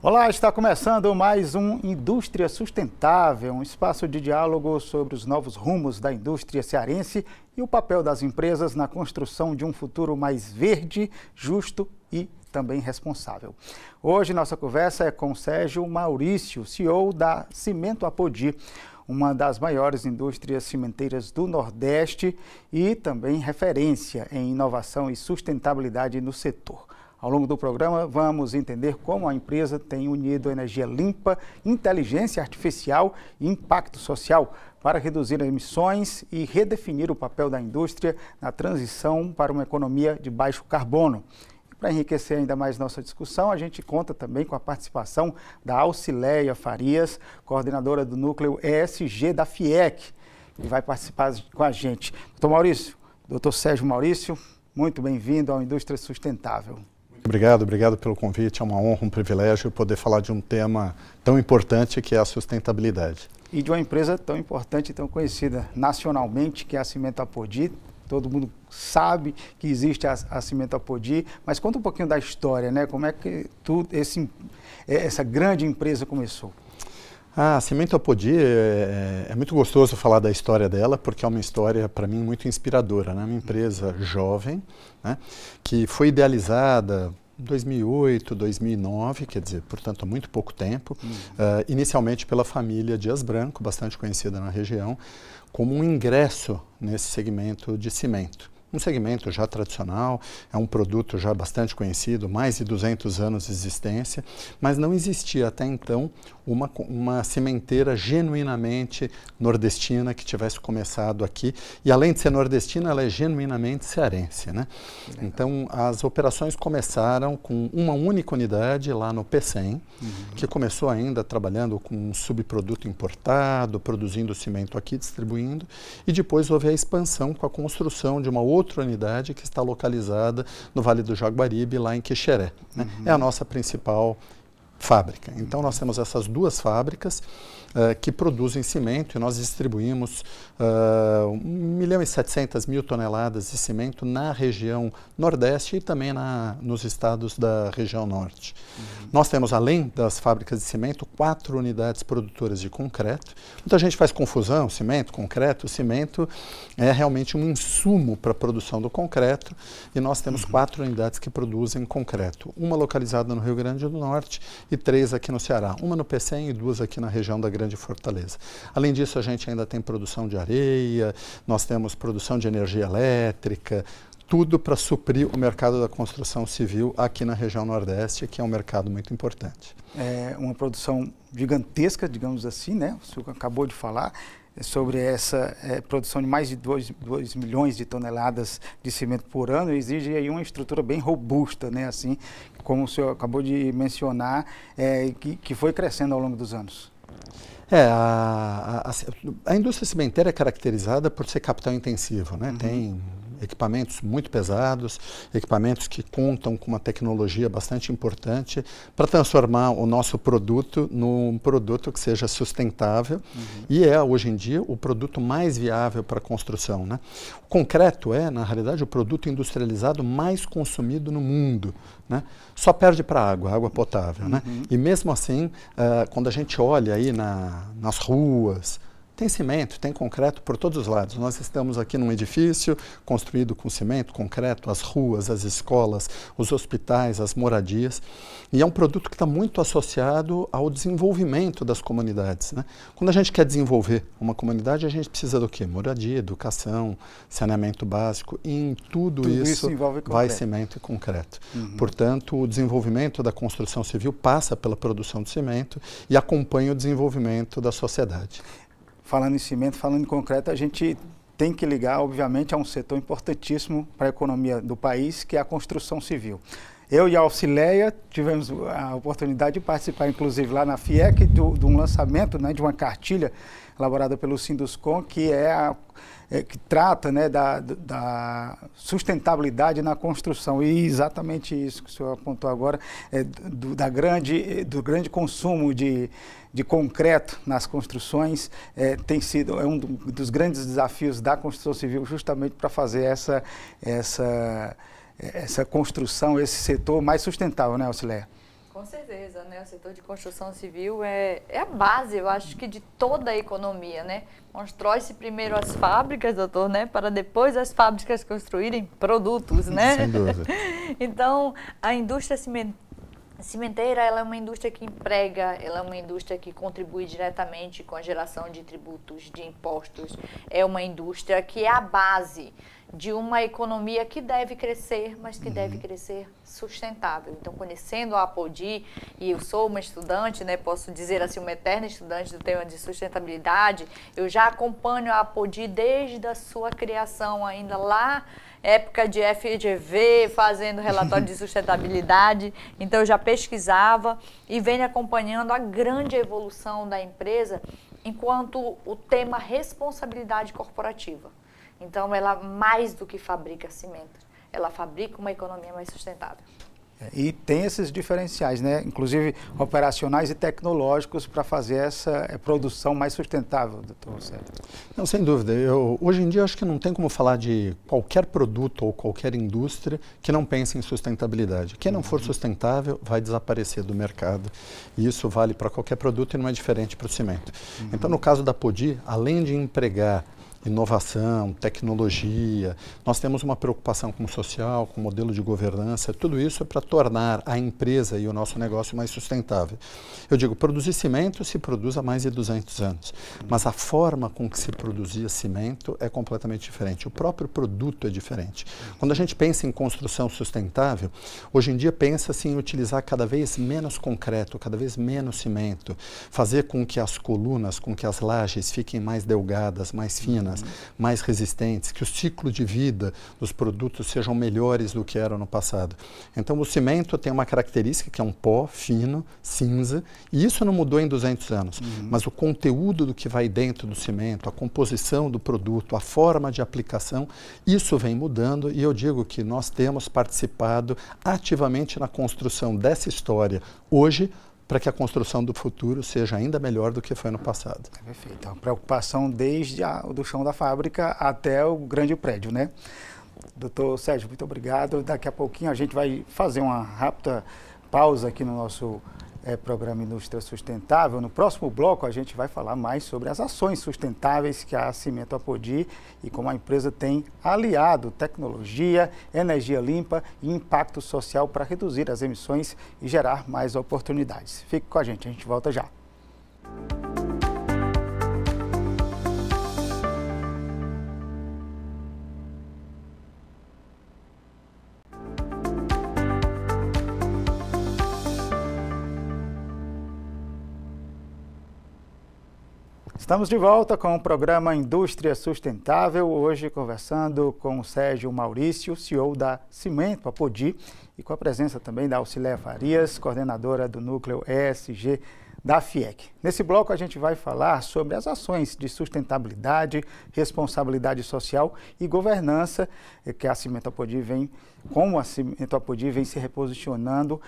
Olá, está começando mais um Indústria Sustentável, um espaço de diálogo sobre os novos rumos da indústria cearense e o papel das empresas na construção de um futuro mais verde, justo e também responsável. Hoje nossa conversa é com Sérgio Maurício, CEO da Cimento Apodi, uma das maiores indústrias cimenteiras do Nordeste e também referência em inovação e sustentabilidade no setor. Ao longo do programa, vamos entender como a empresa tem unido energia limpa, inteligência artificial e impacto social para reduzir emissões e redefinir o papel da indústria na transição para uma economia de baixo carbono. Para enriquecer ainda mais nossa discussão, a gente conta também com a participação da Alcileia Farias, coordenadora do núcleo ESG da FIEC, que vai participar com a gente. Doutor Sérgio Maurício, muito bem-vindo ao Indústria Sustentável. Obrigado pelo convite, é uma honra, um privilégio poder falar de um tema tão importante que é a sustentabilidade. E de uma empresa tão importante e tão conhecida nacionalmente, que é a Cimento Apodi. Todo mundo sabe que existe a Cimento Apodi, mas conta um pouquinho da história, né? Como é que essa grande empresa começou? A Cimento Apodi é muito gostoso falar da história dela, porque é uma história, para mim, muito inspiradora, né? Uma empresa jovem, né? Que foi idealizada em 2008, 2009, quer dizer, portanto, há muito pouco tempo, inicialmente pela família Dias Branco, bastante conhecida na região, como um ingresso nesse segmento de cimento. Um segmento já tradicional, é um produto já bastante conhecido, mais de 200 anos de existência, mas não existia até então uma cimenteira genuinamente nordestina que tivesse começado aqui. E além de ser nordestina, ela é genuinamente cearense, né? Então, as operações começaram com uma única unidade lá no Pecém, que começou ainda trabalhando com um subproduto importado, produzindo cimento aqui, distribuindo, e depois houve a expansão com a construção de uma outra unidade que está localizada no Vale do Jaguaribe, lá em Quixeré, né? É a nossa principal fábrica. Então, nós temos essas duas fábricas que produzem cimento e nós distribuímos 1.700.000 toneladas de cimento na região Nordeste e também nos estados da região Norte. Nós temos, além das fábricas de cimento, 4 unidades produtoras de concreto. Muita gente faz confusão, cimento, concreto. O cimento é realmente um insumo para a produção do concreto e nós temos 4 unidades que produzem concreto. Uma localizada no Rio Grande do Norte e 3 aqui no Ceará. Uma no Pecém e 2 aqui na região da Grande Fortaleza. Além disso, a gente ainda tem produção de areia, nós temos produção de energia elétrica, tudo para suprir o mercado da construção civil aqui na região Nordeste, que é um mercado muito importante. É uma produção gigantesca, digamos assim, né? O senhor acabou de falar sobre essa produção de mais de 2 milhões de toneladas de cimento por ano, exige aí uma estrutura bem robusta, né? Assim, como o senhor acabou de mencionar, que foi crescendo ao longo dos anos. A indústria cimenteira é caracterizada por ser capital intensivo, né? Tem equipamentos muito pesados, equipamentos que contam com uma tecnologia bastante importante para transformar o nosso produto num produto que seja sustentável e hoje em dia, o produto mais viável para a construção, né? O concreto na realidade, o produto industrializado mais consumido no mundo, né? Só perde para a água potável, né? E mesmo assim, quando a gente olha aí nas ruas, tem cimento, tem concreto por todos os lados. Nós estamos aqui num edifício construído com cimento, concreto, as ruas, as escolas, os hospitais, as moradias. E é um produto que está muito associado ao desenvolvimento das comunidades, né? Quando a gente quer desenvolver uma comunidade, a gente precisa do quê? Moradia, educação, saneamento básico. E em tudo isso vai cimento e concreto. Portanto, o desenvolvimento da construção civil passa pela produção de cimento e acompanha o desenvolvimento da sociedade. Falando em cimento, falando em concreto, a gente tem que ligar, obviamente, a um setor importantíssimo para a economia do país, que é a construção civil. Eu e a Alcileia tivemos a oportunidade de participar, inclusive, lá na FIEC, de um lançamento, né, de uma cartilha elaborada pelo Sinduscon, que que trata, né, da sustentabilidade na construção. E exatamente isso que o senhor apontou agora, do grande consumo de concreto nas construções, tem sido um dos grandes desafios da construção civil, justamente para fazer essa construção, esse setor mais sustentável, né, Alcileia? Com certeza, né? O setor de construção civil é a base, eu acho que de toda a economia, né? Constrói-se primeiro as fábricas, doutor, né? Para depois as fábricas construírem produtos, né? Sem dúvida. Então, a indústria cimenteira, ela é uma indústria que emprega, ela é uma indústria que contribui diretamente com a geração de tributos, de impostos. É uma indústria que é a base de uma economia que deve crescer, mas que deve crescer sustentável. Então, conhecendo a Apodi, e eu sou uma estudante, né, posso dizer assim, uma eterna estudante do tema de sustentabilidade, eu já acompanho a Apodi desde a sua criação, ainda lá, época de FGV, fazendo relatório de sustentabilidade. Então, eu já pesquisava e venho acompanhando a grande evolução da empresa enquanto o tema responsabilidade corporativa. Então, ela mais do que fabrica cimento, ela fabrica uma economia mais sustentável. E tem esses diferenciais, né? Inclusive operacionais e tecnológicos para fazer essa produção mais sustentável, doutor Sérgio. Não, sem dúvida. Hoje em dia, acho que não tem como falar de qualquer produto ou qualquer indústria que não pense em sustentabilidade. Quem não for sustentável vai desaparecer do mercado. E isso vale para qualquer produto e não é diferente para o cimento. Então, no caso da Apodi, além de empregar inovação, tecnologia, nós temos uma preocupação com o social, com o modelo de governança, tudo isso é para tornar a empresa e o nosso negócio mais sustentável. Eu digo, produzir cimento se produz há mais de 200 anos, mas a forma com que se produzia cimento é completamente diferente, o próprio produto é diferente. Quando a gente pensa em construção sustentável, hoje em dia pensa-se em utilizar cada vez menos concreto, cada vez menos cimento, fazer com que as colunas, com que as lajes fiquem mais delgadas, mais finas, mais resistentes, que o ciclo de vida dos produtos sejam melhores do que eram no passado. Então, o cimento tem uma característica que é um pó fino, cinza, e isso não mudou em 200 anos. Mas o conteúdo do que vai dentro do cimento, a composição do produto, a forma de aplicação, isso vem mudando e eu digo que nós temos participado ativamente na construção dessa história hoje, para que a construção do futuro seja ainda melhor do que foi no passado. Perfeito. Então, preocupação desde do chão da fábrica até o grande prédio, né? Doutor Sérgio, muito obrigado. Daqui a pouquinho a gente vai fazer uma rápida pausa aqui no nosso programa Indústria Sustentável. No próximo bloco a gente vai falar mais sobre as ações sustentáveis que a Cimento Apodi e como a empresa tem aliado tecnologia, energia limpa e impacto social para reduzir as emissões e gerar mais oportunidades. Fique com a gente volta já. Estamos de volta com o programa Indústria Sustentável, hoje conversando com o Sérgio Maurício, CEO da Cimento Apodi, e com a presença também da Auxilia Farias, coordenadora do Núcleo ESG da FIEC. Nesse bloco a gente vai falar sobre as ações de sustentabilidade, responsabilidade social e governança que a Cimento Apodi vem se reposicionando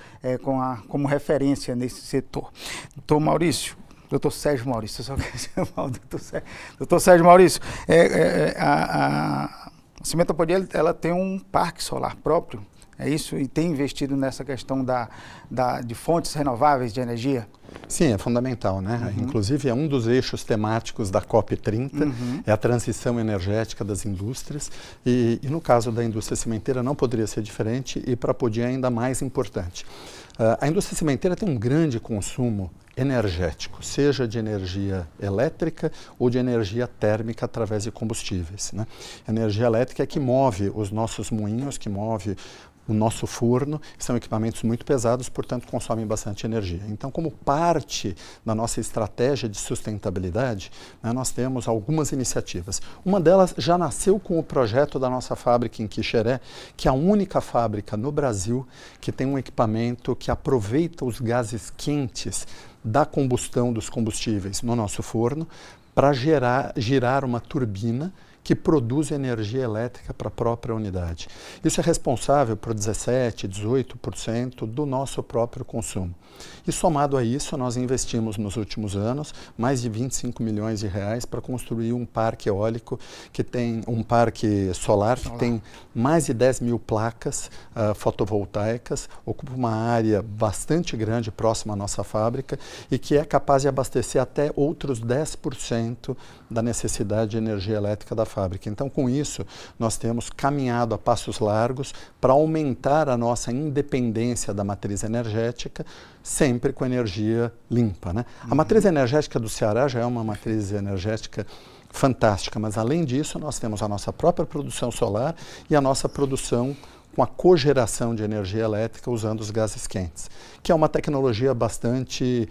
como referência nesse setor. Doutor Maurício, doutor Sérgio Maurício, eu só quero chamar o doutor Sérgio Maurício. A Cimento Apodi, ela tem um parque solar próprio, é isso? E tem investido nessa questão de fontes renováveis de energia? Sim, é fundamental, né? Inclusive é um dos eixos temáticos da COP30, é a transição energética das indústrias e no caso da indústria cimenteira não poderia ser diferente e para a Apodi é ainda mais importante. A indústria cimenteira tem um grande consumo energético, seja de energia elétrica ou de energia térmica através de combustíveis, né? A energia elétrica é que move os nossos moinhos, que move o nosso forno, são equipamentos muito pesados, portanto consomem bastante energia. Então, como parte da nossa estratégia de sustentabilidade, né, nós temos algumas iniciativas. Uma delas já nasceu com o projeto da nossa fábrica em Quixeré, que é a única fábrica no Brasil que tem um equipamento que aproveita os gases quentes da combustão dos combustíveis no nosso forno para girar uma turbina que produz energia elétrica para a própria unidade. Isso é responsável por 17%, 18% do nosso próprio consumo. E somado a isso, nós investimos nos últimos anos mais de 25 milhões de reais para construir um parque eólico, que tem um parque solar que tem mais de 10 mil placas fotovoltaicas, ocupa uma área bastante grande próxima à nossa fábrica e que é capaz de abastecer até outros 10% da necessidade de energia elétrica da fábrica. Então, com isso, nós temos caminhado a passos largos para aumentar a nossa independência da matriz energética, sempre com energia limpa, né? A matriz energética do Ceará já é uma matriz energética fantástica, mas além disso nós temos a nossa própria produção solar e a nossa produção com a cogeração de energia elétrica usando os gases quentes, que é uma tecnologia bastante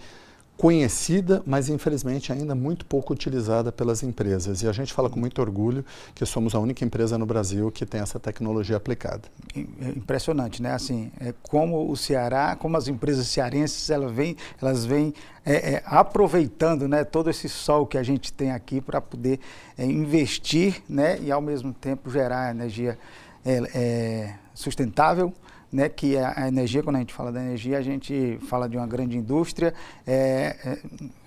conhecida, mas infelizmente ainda muito pouco utilizada pelas empresas. E a gente fala com muito orgulho que somos a única empresa no Brasil que tem essa tecnologia aplicada. Impressionante, né? Assim, como o Ceará, como as empresas cearenses, elas vêm aproveitando, né, todo esse sol que a gente tem aqui para poder investir, né, e ao mesmo tempo gerar energia sustentável, né, que a energia, quando a gente fala da energia, a gente fala de uma grande indústria,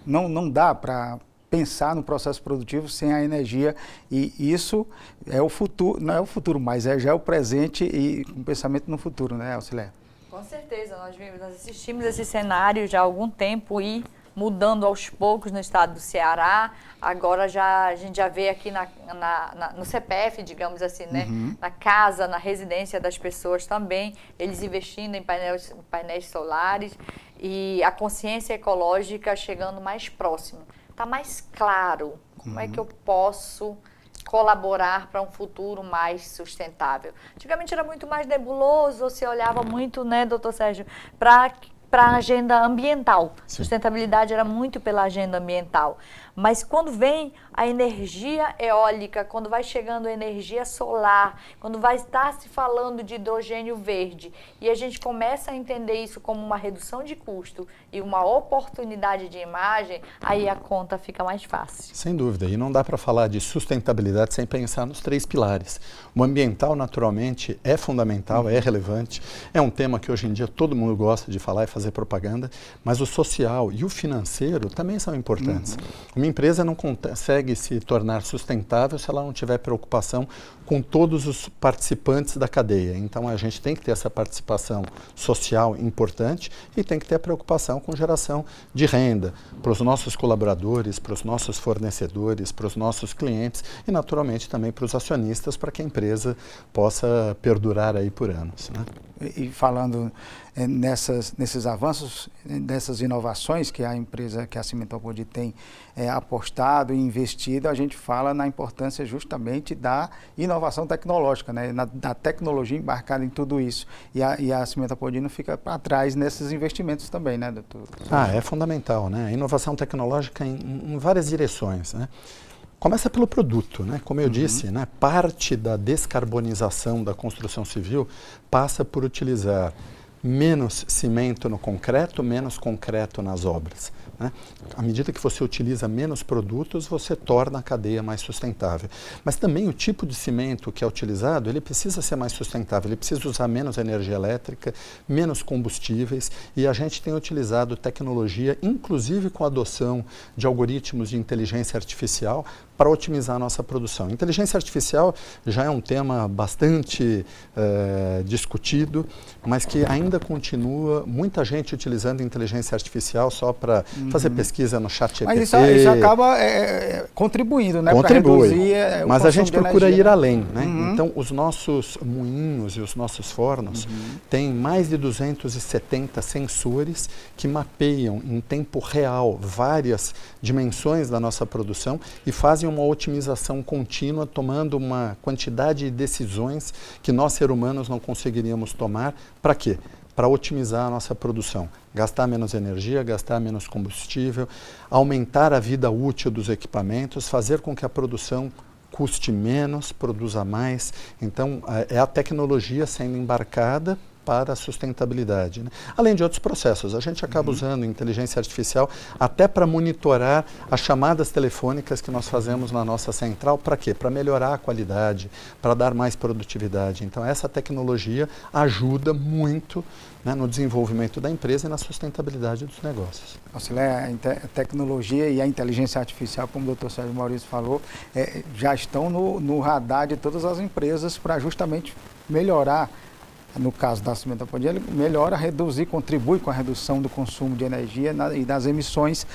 não dá para pensar no processo produtivo sem a energia, e isso é o futuro, não é o futuro, mas já é o presente e um pensamento no futuro, né, Auxilia? Com certeza, nós assistimos esse cenário já há algum tempo e mudando aos poucos no estado do Ceará. Agora a gente já vê aqui no CPF, digamos assim, né? Na casa, na residência das pessoas também, eles investindo em painéis solares e a consciência ecológica chegando mais próximo. Está mais claro como é que eu posso colaborar para um futuro mais sustentável. Antigamente era muito mais nebuloso, você olhava muito, né, doutor Sérgio, para a agenda ambiental. Sim. Sustentabilidade era muito pela agenda ambiental. Mas quando vem a energia eólica, quando vai chegando a energia solar, quando vai estar se falando de hidrogênio verde, e a gente começa a entender isso como uma redução de custo e uma oportunidade de imagem, aí a conta fica mais fácil. Sem dúvida. E não dá para falar de sustentabilidade sem pensar nos 3 pilares. O ambiental, naturalmente, é fundamental, é relevante. É um tema que hoje em dia todo mundo gosta de falar e fazer propaganda, mas o social e o financeiro também são importantes. Uma empresa não consegue se tornar sustentável se ela não tiver preocupação com todos os participantes da cadeia. Então, a gente tem que ter essa participação social importante e tem que ter a preocupação com geração de renda para os nossos colaboradores, para os nossos fornecedores, para os nossos clientes e, naturalmente, também para os acionistas, para que a empresa possa perdurar aí por anos, né? E falando nesses avanços, dessas inovações que a empresa, que a Cimentos Apodi tem apostado e investido, a gente fala na importância justamente da inovação tecnológica, né? Da tecnologia embarcada em tudo isso. E a Cimentos Apodi não fica para trás nesses investimentos também, né, doutor? É fundamental, né? A inovação tecnológica em várias direções, né? Começa pelo produto, né? Como eu disse, né? Parte da descarbonização da construção civil passa por utilizar menos cimento no concreto, menos concreto nas obras, né? À medida que você utiliza menos produtos, você torna a cadeia mais sustentável. Mas também o tipo de cimento que é utilizado, ele precisa ser mais sustentável, ele precisa usar menos energia elétrica, menos combustíveis, e a gente tem utilizado tecnologia, inclusive com a adoção de algoritmos de inteligência artificial, para otimizar a nossa produção. Inteligência artificial já é um tema bastante discutido, mas que ainda continua muita gente utilizando inteligência artificial só para fazer pesquisa no ChatGPT. Mas isso acaba contribuindo, né? Contribui, reduzir, mas a gente procura ir além, né? Então, os nossos moinhos e os nossos fornos têm mais de 270 sensores que mapeiam em tempo real várias dimensões da nossa produção e fazem uma otimização contínua, tomando uma quantidade de decisões que nós, seres humanos, não conseguiríamos tomar. Para quê? Para otimizar a nossa produção. Gastar menos energia, gastar menos combustível, aumentar a vida útil dos equipamentos, fazer com que a produção custe menos, produza mais. Então, é a tecnologia sendo embarcada para a sustentabilidade, né? Além de outros processos. A gente acaba usando inteligência artificial até para monitorar as chamadas telefônicas que nós fazemos na nossa central. Para quê? Para melhorar a qualidade, para dar mais produtividade. Então, essa tecnologia ajuda muito, né, no desenvolvimento da empresa e na sustentabilidade dos negócios. Auxiliar, a tecnologia e a inteligência artificial, como o Dr. Sérgio Maurício falou, já estão no radar de todas as empresas para justamente melhorar. No caso da Cimentos Apodi, ele melhora, reduzir, contribui com a redução do consumo de energia e das emissões,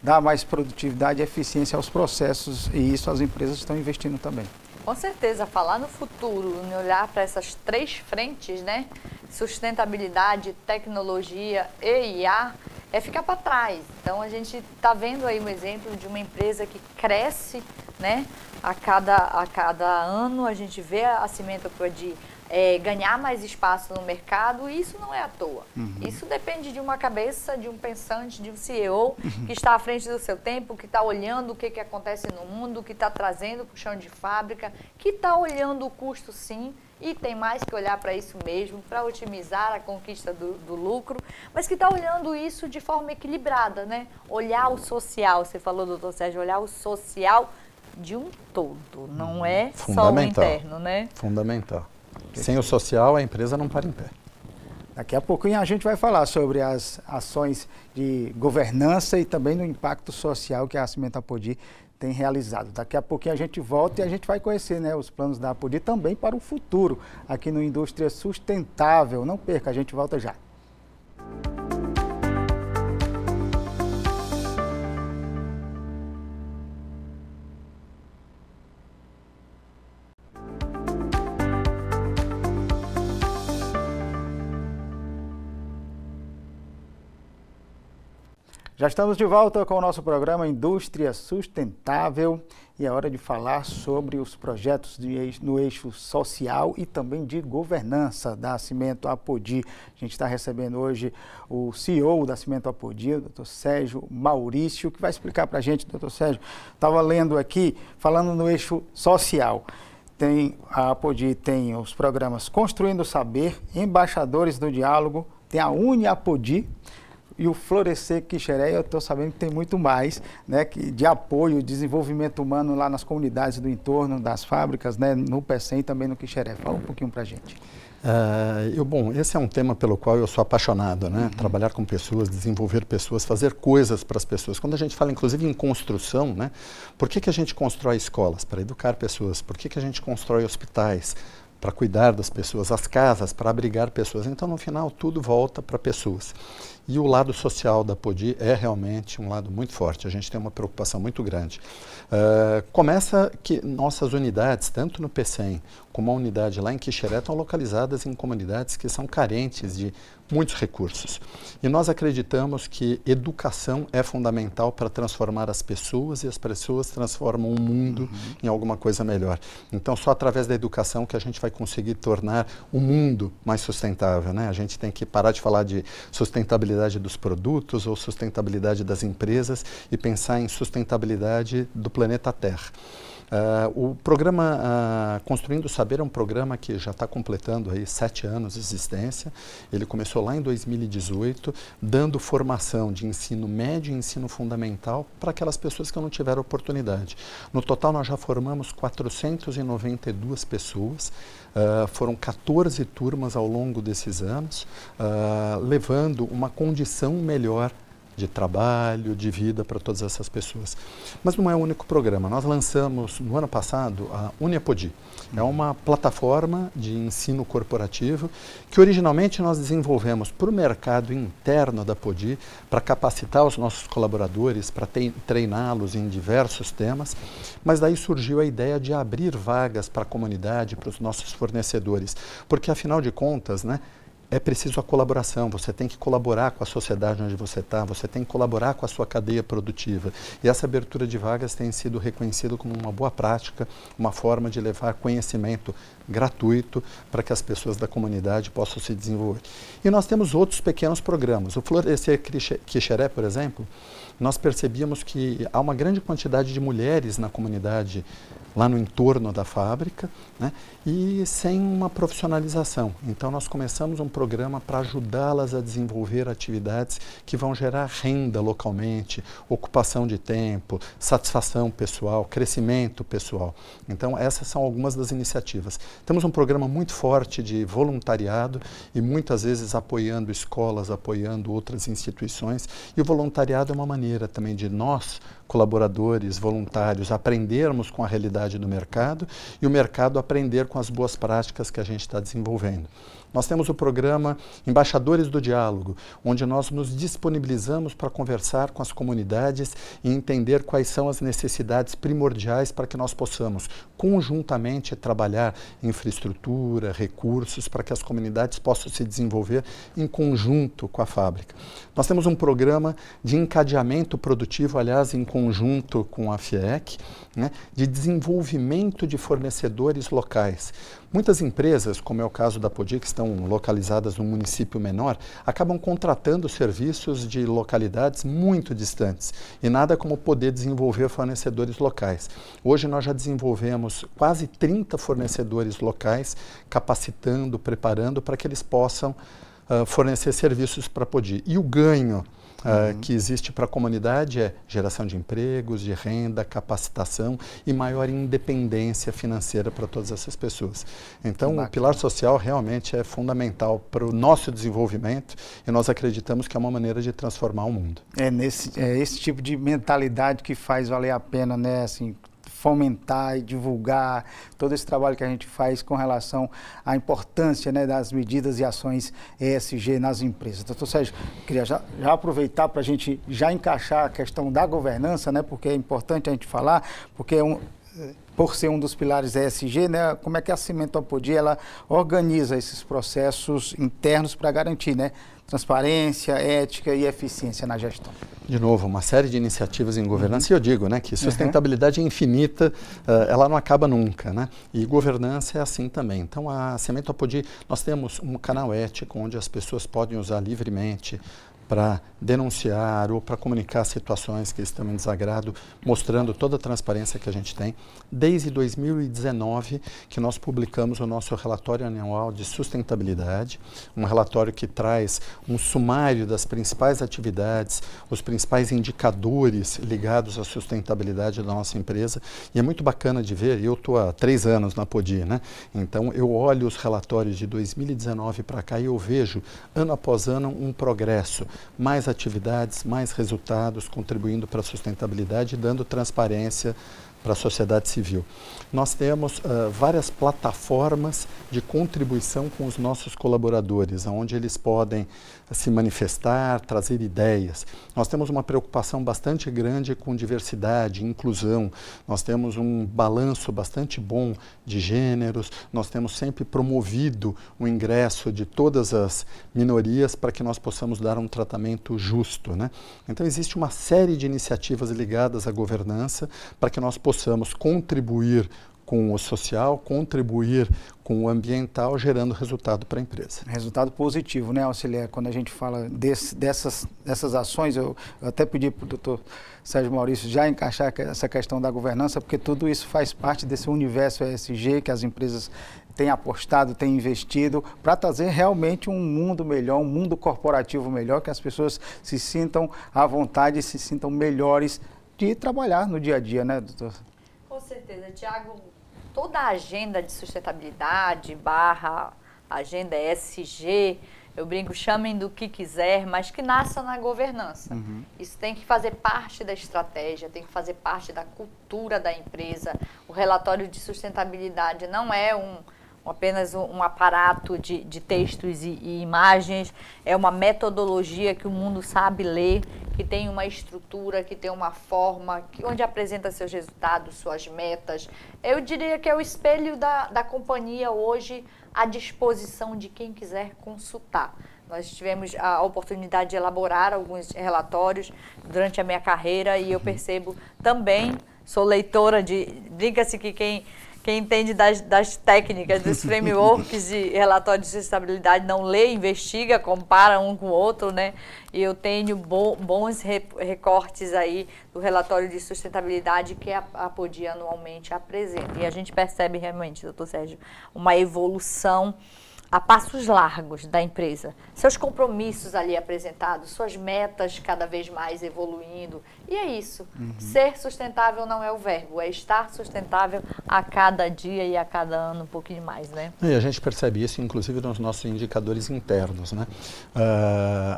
dá mais produtividade e eficiência aos processos, e isso as empresas estão investindo também. Com certeza, falar no futuro, olhar para essas três frentes, né? Sustentabilidade, tecnologia e IA, é ficar para trás. Então, a gente está vendo aí um exemplo de uma empresa que cresce, né? A cada ano, a gente vê a Cimentos Apodi ganhar mais espaço no mercado, e isso não é à toa. Isso depende de uma cabeça, de um pensante, de um CEO que está à frente do seu tempo, que está olhando o que acontece no mundo, que está trazendo para o chão de fábrica, que está olhando o custo, sim, e tem mais que olhar para isso mesmo, para otimizar a conquista do lucro, mas que está olhando isso de forma equilibrada, né? Olhar o social, você falou, doutor Sérgio, olhar o social de um todo, não é só o interno, né? Fundamental. Sem o social, a empresa não para em pé. Daqui a pouquinho a gente vai falar sobre as ações de governança e também no impacto social que a Cimentos Apodi tem realizado. Daqui a pouquinho a gente volta e a gente vai conhecer, né, os planos da Apodi também para o futuro, aqui no Indústria Sustentável. Não perca, a gente volta já. Já estamos de volta com o nosso programa Indústria Sustentável e é hora de falar sobre os projetos no eixo social e também de governança da Cimentos Apodi. A gente está recebendo hoje o CEO da Cimentos Apodi, o Dr. Sérgio Maurício, que vai explicar para a gente. Dr. Sérgio, estava lendo aqui, falando no eixo social. A Apodi tem os programas Construindo o Saber, Embaixadores do Diálogo, tem a UniApodi, e o Florescer Quixeré, eu estou sabendo que tem muito mais, né, de apoio, desenvolvimento humano lá nas comunidades do entorno das fábricas, né, no PECEM e também no Quixeré. Fala um pouquinho para a gente. Bom, esse é um tema pelo qual eu sou apaixonado, né? Trabalhar com pessoas, desenvolver pessoas, fazer coisas para as pessoas. Quando a gente fala, inclusive, em construção, né? Por que a gente constrói escolas? Para educar pessoas. Por que a gente constrói hospitais? Para cuidar das pessoas, as casas, para abrigar pessoas. Então, no final, tudo volta para pessoas. E o lado social da Apodi é realmente um lado muito forte. A gente tem uma preocupação muito grande. Começa que nossas unidades, tanto no PECEM como a unidade lá em Quixeré, estão localizadas em comunidades que são carentes de muitos recursos. E nós acreditamos que educação é fundamental para transformar as pessoas e as pessoas transformam o mundo em alguma coisa melhor. Então, só através da educação que a gente vai conseguir tornar o mundo mais sustentável, né? A gente tem que parar de falar de sustentabilidade dos produtos ou sustentabilidade das empresas e pensar em sustentabilidade do planeta Terra. O programa Construindo o Saber é um programa que já está completando aí 7 anos de existência. Ele começou lá em 2018, dando formação de ensino médio e ensino fundamental para aquelas pessoas que não tiveram oportunidade. No total, nós já formamos 492 pessoas. Foram 14 turmas ao longo desses anos, levando uma condição melhor de trabalho, de vida para todas essas pessoas. Mas não é o único programa. Nós lançamos, no ano passado, a UniApodi. É uma plataforma de ensino corporativo que originalmente nós desenvolvemos para o mercado interno da Apodi, para capacitar os nossos colaboradores, para treiná-los em diversos temas, mas daí surgiu a ideia de abrir vagas para a comunidade, para os nossos fornecedores, porque afinal de contas, né, é preciso a colaboração, você tem que colaborar com a sociedade onde você está, você tem que colaborar com a sua cadeia produtiva. E essa abertura de vagas tem sido reconhecida como uma boa prática, uma forma de levar conhecimento gratuito para que as pessoas da comunidade possam se desenvolver. E nós temos outros pequenos programas. O Florescer Quixeré, por exemplo, nós percebíamos que há uma grande quantidade de mulheres na comunidade lá no entorno da fábrica, né, e sem uma profissionalização. Então, nós começamos um programa para ajudá-las a desenvolver atividades que vão gerar renda localmente, ocupação de tempo, satisfação pessoal, crescimento pessoal. Então, essas são algumas das iniciativas. Temos um programa muito forte de voluntariado e muitas vezes apoiando escolas, apoiando outras instituições. E o voluntariado é uma maneira também de nós, colaboradores, voluntários, aprendermos com a realidade do mercado e o mercado aprender com as boas práticas que a gente está desenvolvendo. Nós temos o programa Embaixadores do Diálogo, onde nós nos disponibilizamos para conversar com as comunidades e entender quais são as necessidades primordiais para que nós possamos conjuntamente trabalhar infraestrutura, recursos, para que as comunidades possam se desenvolver em conjunto com a fábrica. Nós temos um programa de encadeamento produtivo, aliás, em conjunto com a FIEC, né, de desenvolvimento de fornecedores locais. Muitas empresas, como é o caso da Podi, que estão localizadas num município menor, acabam contratando serviços de localidades muito distantes e nada como poder desenvolver fornecedores locais. Hoje nós já desenvolvemos quase 30 fornecedores locais, capacitando, preparando para que eles possam fornecer serviços para a Podi. E o ganho que existe para a comunidade é geração de empregos, de renda, capacitação e maior independência financeira para todas essas pessoas. Então, o pilar social realmente é fundamental para o nosso desenvolvimento e nós acreditamos que é uma maneira de transformar o mundo. É esse tipo de mentalidade que faz valer a pena, né, assim, fomentar e divulgar todo esse trabalho que a gente faz com relação à importância, né, das medidas e ações ESG nas empresas. Doutor Sérgio, queria já aproveitar para a gente já encaixar a questão da governança, né, porque é importante a gente falar, porque por ser um dos pilares ESG, né, como é que a Cimentos Apodi ela organiza esses processos internos para garantir, né, transparência, ética e eficiência na gestão? De novo, uma série de iniciativas em governança, e eu digo, né, que sustentabilidade é infinita, ela não acaba nunca, né, e governança é assim também. Então, a Cimentos Apodi, nós temos um canal ético onde as pessoas podem usar livremente para denunciar ou para comunicar situações que estão em desagrado, mostrando toda a transparência que a gente tem. Desde 2019 que nós publicamos o nosso relatório anual de sustentabilidade, um relatório que traz um sumário das principais atividades, os principais indicadores ligados à sustentabilidade da nossa empresa, e é muito bacana de ver. Eu estou há 3 anos na Podi, né? Então eu olho os relatórios de 2019 para cá e eu vejo, ano após ano, um progresso, mais atividades, mais resultados, contribuindo para a sustentabilidade e dando transparência para a sociedade civil. Nós temos várias plataformas de contribuição com os nossos colaboradores, onde eles podem se manifestar, trazer ideias. Nós temos uma preocupação bastante grande com diversidade, inclusão. Nós temos um balanço bastante bom de gêneros. Nós temos sempre promovido o ingresso de todas as minorias para que nós possamos dar um tratamento justo, né? Então, existe uma série de iniciativas ligadas à governança para que nós possamos contribuir com o social, contribuir com o ambiental, gerando resultado para a empresa. Resultado positivo, né, Auxiliar? Quando a gente fala dessas ações, eu até pedi para o doutor Sérgio Maurício já encaixar essa questão da governança, porque tudo isso faz parte desse universo ESG que as empresas têm apostado, têm investido, para trazer realmente um mundo melhor, um mundo corporativo melhor, que as pessoas se sintam à vontade, se sintam melhores de trabalhar no dia a dia, né, doutor? Com certeza, Tiago. Toda a agenda de sustentabilidade / agenda ESG, eu brinco, chamem do que quiser, mas que nasça na governança. Isso tem que fazer parte da estratégia, tem que fazer parte da cultura da empresa. O relatório de sustentabilidade não é apenas um aparato de textos e imagens, é uma metodologia que o mundo sabe ler, que tem uma estrutura, que tem uma forma, onde apresenta seus resultados, suas metas. Eu diria que é o espelho da companhia hoje à disposição de quem quiser consultar. Nós tivemos a oportunidade de elaborar alguns relatórios durante a minha carreira e eu percebo também, sou leitora brinca-se que quem entende das técnicas, dos frameworks de relatório de sustentabilidade, não lê, investiga, compara um com o outro, né? E eu tenho bons recortes aí do relatório de sustentabilidade que a Podi anualmente apresenta. E a gente percebe realmente, doutor Sérgio, uma evolução a passos largos da empresa. Seus compromissos ali apresentados, suas metas cada vez mais evoluindo. E é isso. Ser sustentável não é o verbo, é estar sustentável a cada dia e a cada ano um pouquinho mais, né? E a gente percebe isso, inclusive, nos nossos indicadores internos, né?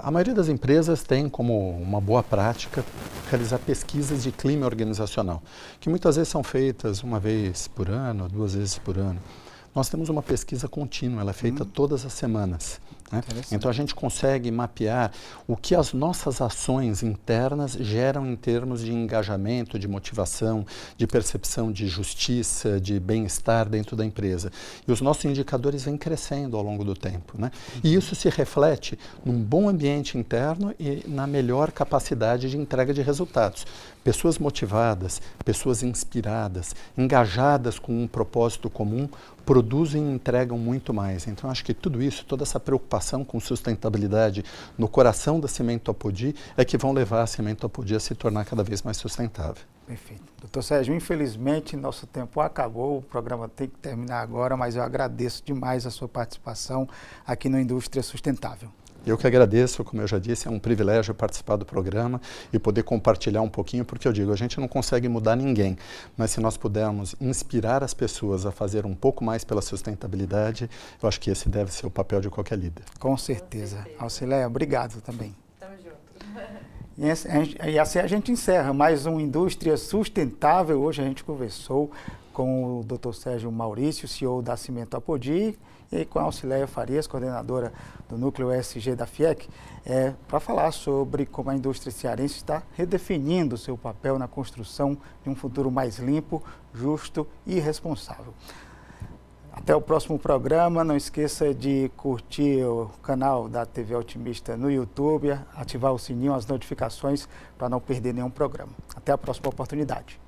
A maioria das empresas tem como uma boa prática realizar pesquisas de clima organizacional, que muitas vezes são feitas uma vez por ano, 2 vezes por ano. Nós temos uma pesquisa contínua, ela é feita todas as semanas. Né? Então a gente consegue mapear o que as nossas ações internas geram em termos de engajamento, de motivação, de percepção de justiça, de bem-estar dentro da empresa. E os nossos indicadores vêm crescendo ao longo do tempo. Né? E isso se reflete num bom ambiente interno e na melhor capacidade de entrega de resultados. Pessoas motivadas, pessoas inspiradas, engajadas com um propósito comum, produzem e entregam muito mais. Então, acho que tudo isso, toda essa preocupação com sustentabilidade no coração da Cimento Apodi é que vão levar a Cimento Apodi a se tornar cada vez mais sustentável. Perfeito. Doutor Sérgio, infelizmente nosso tempo acabou, o programa tem que terminar agora, mas eu agradeço demais a sua participação aqui no Indústria Sustentável. Eu que agradeço, como eu já disse, é um privilégio participar do programa e poder compartilhar um pouquinho, porque eu digo, a gente não consegue mudar ninguém, mas se nós pudermos inspirar as pessoas a fazer um pouco mais pela sustentabilidade, eu acho que esse deve ser o papel de qualquer líder. Com certeza. Alcileia, obrigado também. Tamo junto. E assim a gente encerra mais um Indústria Sustentável. Hoje a gente conversou com o Dr. Sérgio Maurício, CEO da Cimento Apodi, e com a Alcileia Farias, coordenadora do Núcleo ESG da FIEC, para falar sobre como a indústria cearense está redefinindo seu papel na construção de um futuro mais limpo, justo e responsável. Até o próximo programa. Não esqueça de curtir o canal da TV Otimista no YouTube, ativar o sininho, as notificações para não perder nenhum programa. Até a próxima oportunidade.